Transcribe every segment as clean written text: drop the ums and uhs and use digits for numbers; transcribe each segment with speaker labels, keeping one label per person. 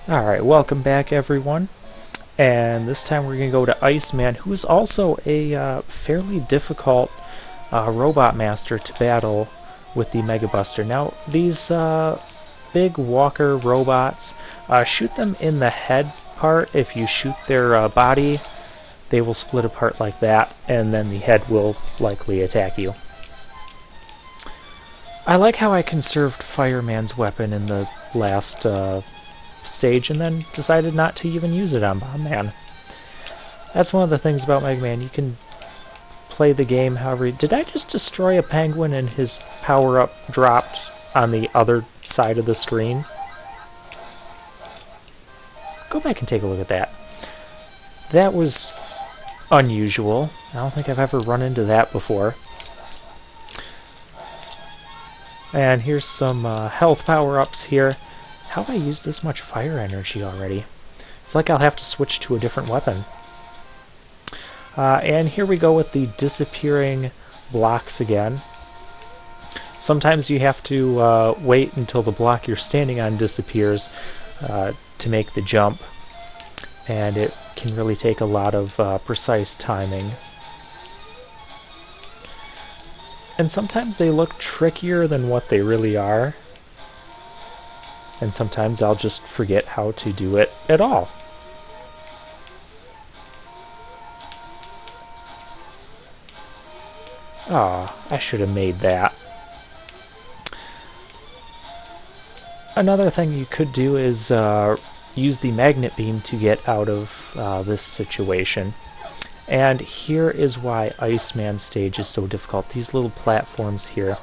Speaker 1: Alright, welcome back everyone. And this time we're going to go to Iceman, who is also a fairly difficult robot master to battle with the Mega Buster. Now, these big walker robots, shoot them in the head part. If you shoot their body, they will split apart like that, and then the head will likely attack you. I like how I conserved Fireman's weapon in the last stage and then decided not to even use it on Bomb Man. That's one of the things about Mega Man. You can play the game however... Did I just destroy a penguin and his power-up dropped on the other side of the screen? Go back and take a look at that. That was unusual. I don't think I've ever run into that before. And here's some health power-ups here. How have I used this much fire energy already? It's like I'll have to switch to a different weapon. And here we go with the disappearing blocks again. Sometimes you have to wait until the block you're standing on disappears to make the jump. And it can really take a lot of precise timing. And sometimes they look trickier than what they really are. And sometimes I'll just forget how to do it at all. Ah, I should have made that. Another thing you could do is use the magnet beam to get out of this situation. And here is why Iceman stage is so difficult. These little platforms here,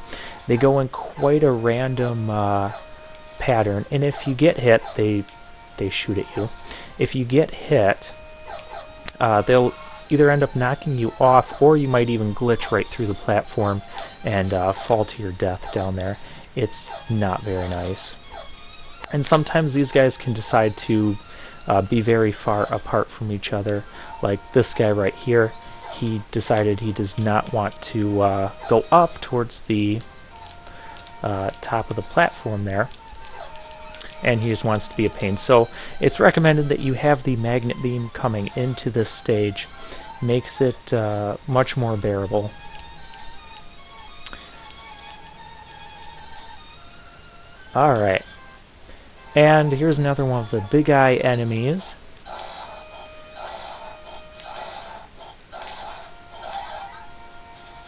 Speaker 1: they go in quite a random pattern, and if you get hit, they shoot at you. If you get hit, they'll either end up knocking you off, or you might even glitch right through the platform and fall to your death down there. It's not very nice. And sometimes these guys can decide to be very far apart from each other. Like this guy right here, he decided he does not want to go up towards the top of the platform there, and he just wants to be a pain. So it's recommended that you have the magnet beam coming into this stage. Makes it much more bearable. Alright. And here's another one of the Big Eye enemies.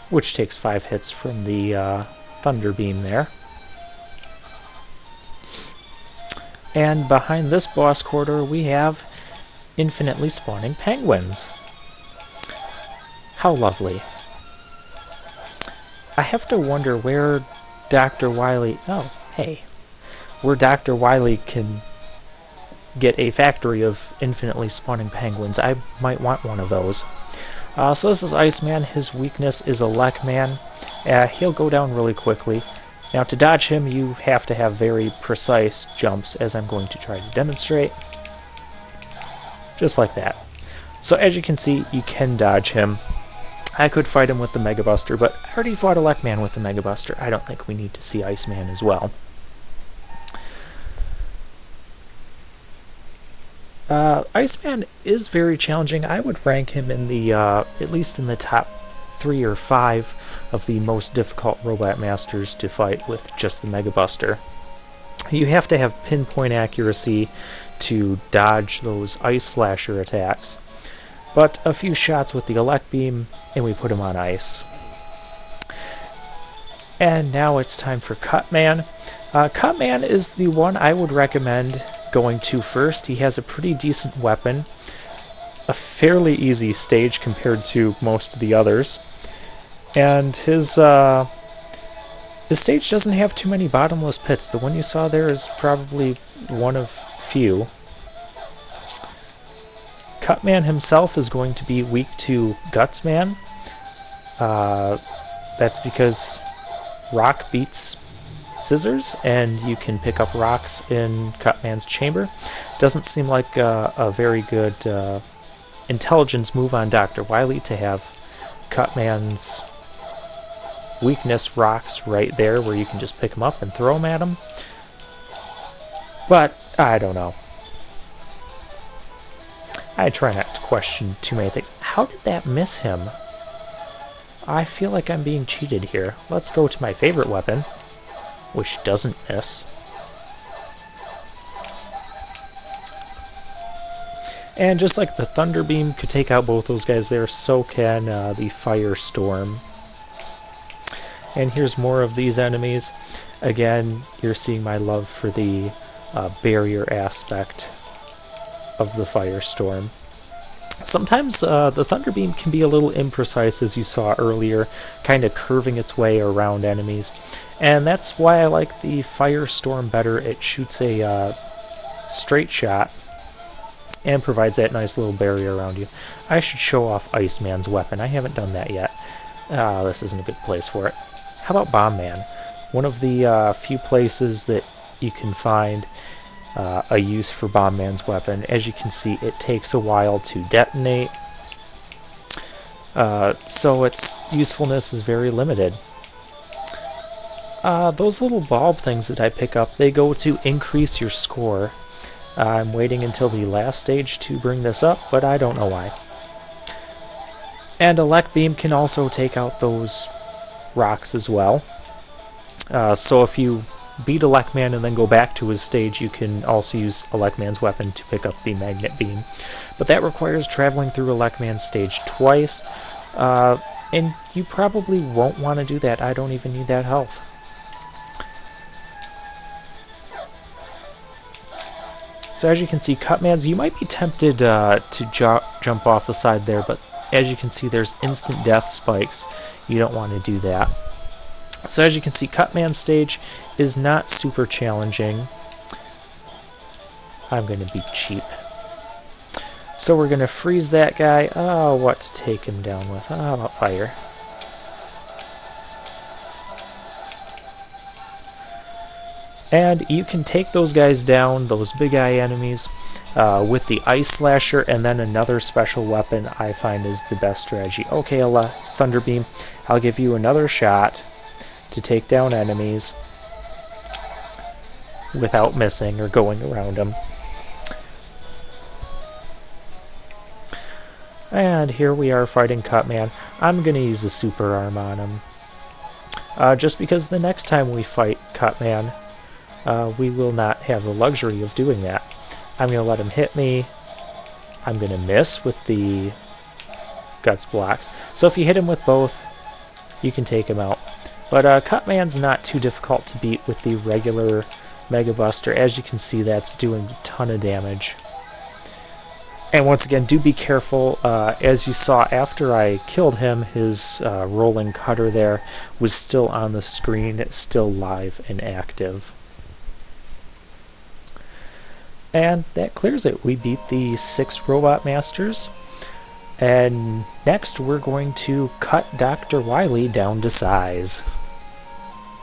Speaker 1: Which takes 5 hits from the Thunder Beam there. And behind this boss corridor we have infinitely spawning penguins. How lovely. I have to wonder where Dr. Wily... Oh, hey. Where Dr. Wily can get a factory of infinitely spawning penguins. I might want one of those. So this is Iceman. His weakness is Elecman. He'll go down really quickly. Now to dodge him, you have to have very precise jumps, as I'm going to try to demonstrate. Just like that. So as you can see, you can dodge him. I could fight him with the Mega Buster, but I already fought Elecman with the Mega Buster. I don't think we need to see Iceman as well. Iceman is very challenging. I would rank him in the, at least in the top 3 or 5 of the most difficult robot masters to fight with just the Mega Buster. You have to have pinpoint accuracy to dodge those Ice Slasher attacks. But a few shots with the Elect Beam, and we put him on ice. And now it's time for Cutman. Cutman is the one I would recommend going to first. He has a pretty decent weapon, a fairly easy stage compared to most of the others, and his stage doesn't have too many bottomless pits. The one you saw there is probably one of few. Cutman himself is going to be weak to Gutsman. That's because rock beats scissors, and you can pick up rocks in Cutman's chamber. Doesn't seem like a very good intelligence move on Dr. Wily to have Cutman's weakness rocks right there where you can just pick them up and throw them at him. But I don't know. I try not to question too many things. How did that miss him? I feel like I'm being cheated here. Let's go to my favorite weapon, which doesn't miss. And just like the Thunder Beam could take out both those guys there, so can the Firestorm. And here's more of these enemies. Again, you're seeing my love for the barrier aspect of the Firestorm. Sometimes the Thunder Beam can be a little imprecise, as you saw earlier, kind of curving its way around enemies. And that's why I like the Firestorm better. It shoots a straight shot and provides that nice little barrier around you. I should show off Iceman's weapon. I haven't done that yet. This isn't a good place for it. How about Bomb Man? One of the few places that you can find a use for Bomb Man's weapon. As you can see, it takes a while to detonate, so its usefulness is very limited. Those little bulb things that I pick up, they go to increase your score. I'm waiting until the last stage to bring this up, but I don't know why. And Elect Beam can also take out those rocks as well. So if you beat Elect Man and then go back to his stage, you can also use Elect Man's weapon to pick up the Magnet Beam. But that requires traveling through Elect Man's stage twice, and you probably won't want to do that. I don't even need that health. So as you can see, Cutmans, you might be tempted to jump off the side there, but as you can see, there's instant death spikes. You don't want to do that. So as you can see, Cutman's stage is not super challenging. I'm going to be cheap. So we're going to freeze that guy. Oh, what to take him down with? How about fire? And you can take those guys down, those big eye enemies, with the Ice Slasher, and then another special weapon I find is the best strategy. Okay, Thunder Beam, I'll give you another shot to take down enemies without missing or going around them. And here we are fighting Cutman. I'm going to use the Super Arm on him. Just because the next time we fight Cutman, we will not have the luxury of doing that. I'm going to let him hit me. I'm going to miss with the Guts blocks. So if you hit him with both, you can take him out. But Cutman's not too difficult to beat with the regular Mega Buster. As you can see, that's doing a ton of damage. And once again, do be careful. As you saw after I killed him, his rolling cutter there was still on the screen, still live and active. And that clears it. We beat the 6 Robot Masters. And next we're going to cut Dr. Wily down to size.